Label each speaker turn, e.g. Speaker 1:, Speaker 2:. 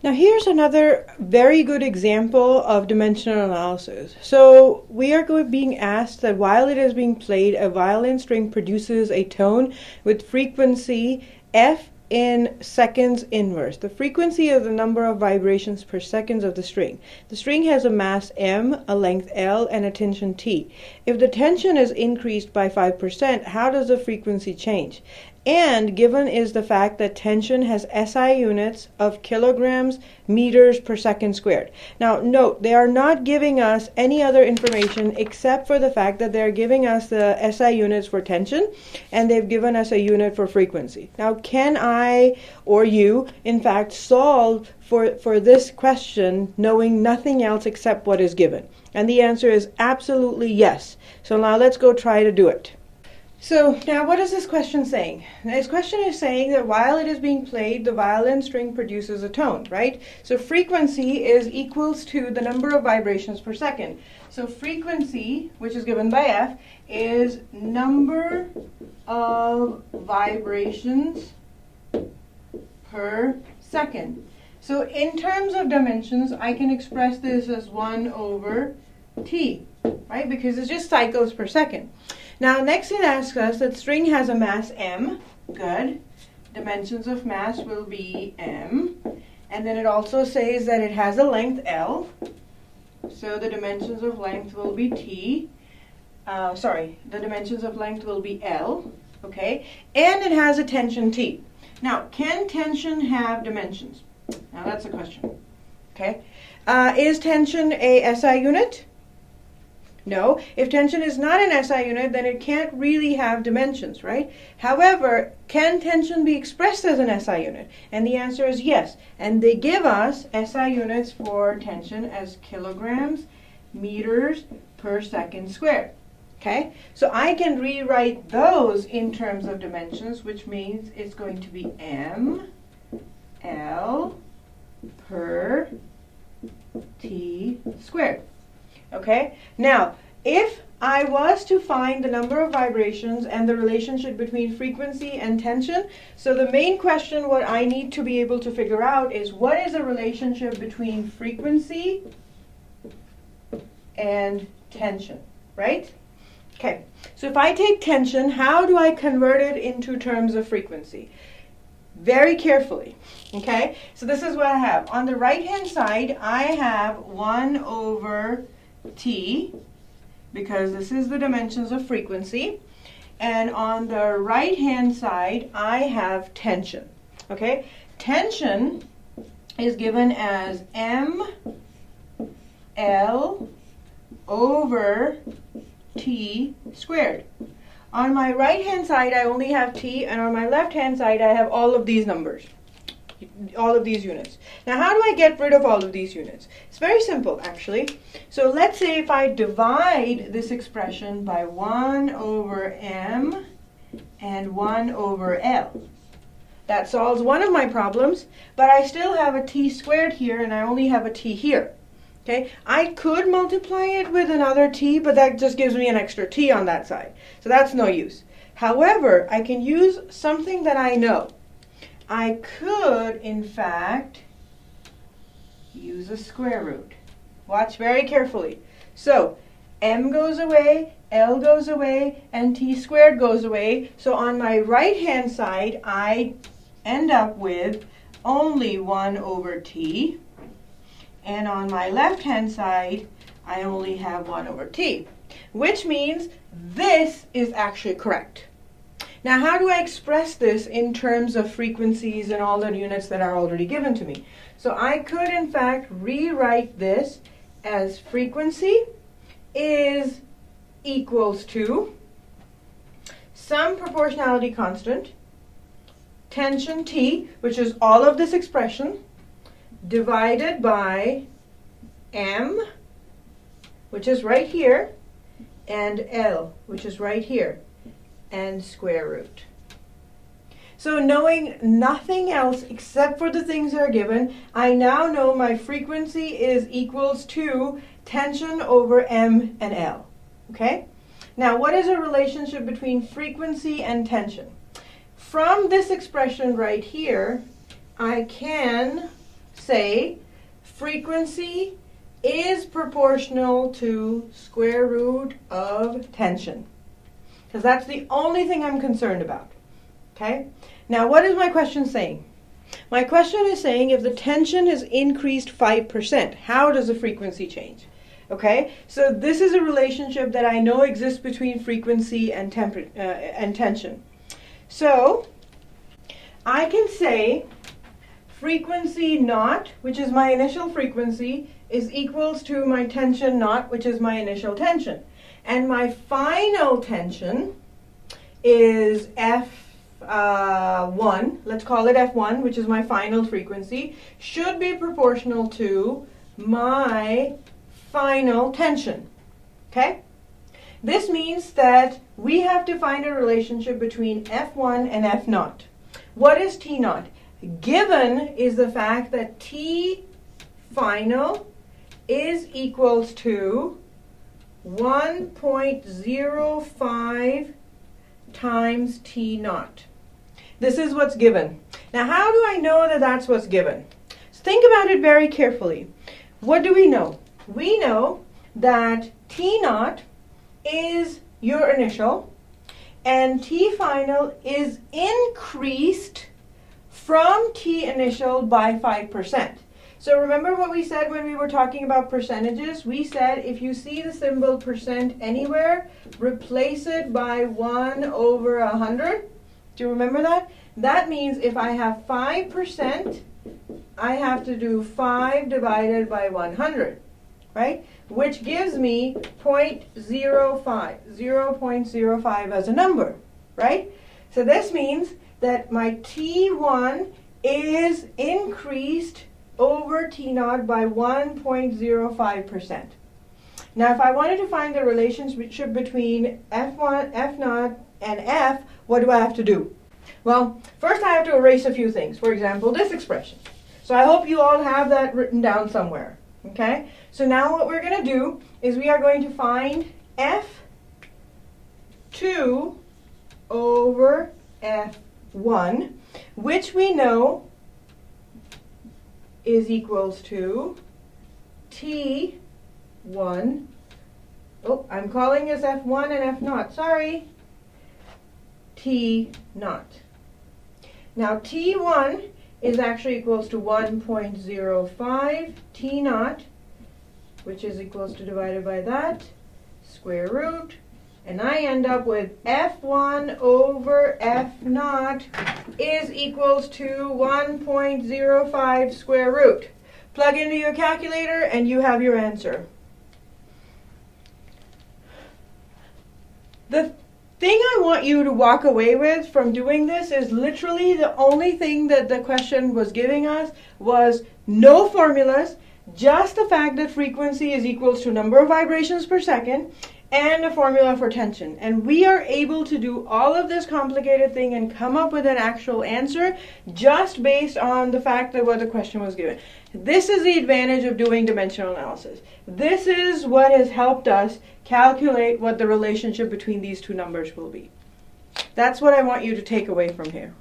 Speaker 1: Now here's another very good example of dimensional analysis. So we are being asked that while it is being played, a violin string produces a tone with frequency f in seconds inverse. The frequency is the number of vibrations per second of the string. The string has a mass m, a length L, and a tension T. If the tension is increased by 5%, how does the frequency change? And given is the fact that tension has SI units of kilograms meters per second squared. Now note, they are not giving us any other information except for the fact that they're giving us the SI units for tension and they've given us a unit for frequency. Now can I or you in fact solve for this question knowing nothing else except what is given? And the answer is absolutely yes. So now let's go try to do it. So now what is this question saying? This question is saying that while it is being played, the violin string produces a tone, right? So frequency is equals to the number of vibrations per second. So frequency, which is given by F, is number of vibrations per second. So in terms of dimensions, I can express this as 1 over T, right? Because it's just cycles per second. Now next it asks us that string has a mass m, good, dimensions of mass will be m, and then it also says that it has a length L, so the dimensions of length will be T, the dimensions of length will be L, okay, and it has a tension T. Now can tension have dimensions? Now that's a question, okay. Is tension a SI unit? No. If tension is not an SI unit, then it can't really have dimensions, right? However, can tension be expressed as an SI unit? And the answer is yes. And they give us SI units for tension as kilograms meters per second squared. Okay? So I can rewrite those in terms of dimensions, which means it's going to be m L per T squared. Okay, now if I was to find the number of vibrations and the relationship between frequency and tension, so the main question what I need to be able to figure out is what is the relationship between frequency and tension, right? Okay, so if I take tension, how do I convert it into terms of frequency? Very carefully, okay? So this is what I have. On the right hand side, I have 1 over T, because this is the dimensions of frequency, and on the right hand side I have tension. Okay, tension is given as m L over T squared. On my right hand side I only have T, and on my left hand side I have all of these numbers, all of these units. Now how do I get rid of all of these units? It's very simple actually. So let's say if I divide this expression by 1 over m and 1 over L. That solves one of my problems, but I still have a T squared here and I only have a T here. Okay, I could multiply it with another T, but that just gives me an extra T on that side. So that's no use. However, I can use something that I know. I could, in fact, use a square root. Watch very carefully. So, m goes away, L goes away, and T squared goes away. So on my right-hand side, I end up with only 1 over T. And on my left-hand side, I only have 1 over T. Which means this is actually correct. Now, how do I express this in terms of frequencies and all the units that are already given to me? So I could, in fact, rewrite this as frequency is equals to some proportionality constant, tension T, which is all of this expression, divided by m, which is right here, and L, which is right here, and square root. So knowing nothing else except for the things that are given, I now know my frequency is equals to tension over m and L. Okay? Now, what is a relationship between frequency and tension? From this expression right here, I can say frequency is proportional to square root of tension. Because that's the only thing I'm concerned about. Okay? Now, what is my question saying? My question is saying if the tension has increased 5%, how does the frequency change? Okay? So this is a relationship that I know exists between frequency and tension. So I can say frequency naught, which is my initial frequency, is equals to my tension naught, which is my initial tension. And my final tension is F1, let's call it F1, which is my final frequency, should be proportional to my final tension. Okay? This means that we have to find a relationship between F1 and F0. What is T0? Given is the fact that T final is equals to 1.05 times T0. This is what's given. Now, how do I know that that's what's given? So think about it very carefully. What do we know? We know that T0 is your initial, and T final is increased from T initial by 5%. So remember what we said when we were talking about percentages? We said if you see the symbol percent anywhere, replace it by 1 over 100. Do you remember that? That means if I have 5%, I have to do 5 divided by 100, right? Which gives me 0.05 as a number, right? So this means that my T1 is increased over T0 by 1.05%. Now, if I wanted to find the relationship between F1, F0, and F, what do I have to do? Well, first I have to erase a few things. For example, this expression. So I hope you all have that written down somewhere. Okay? So now what we're going to do is we are going to find F2 over F1, which we know is equals to T1. Oh, I'm calling this F1 and F0. Sorry. T0. Now T1 is actually equals to 1.05 T0, which is equals to divided by that, square root, and I end up with F1 over F0 is equals to 1.05 square root. Plug into your calculator and you have your answer. The thing I want you to walk away with from doing this is literally the only thing that the question was giving us was no formulas, just the fact that frequency is equals to number of vibrations per second and a formula for tension. And we are able to do all of this complicated thing and come up with an actual answer just based on the fact that what the question was given. This is the advantage of doing dimensional analysis. This is what has helped us calculate what the relationship between these two numbers will be. That's what I want you to take away from here.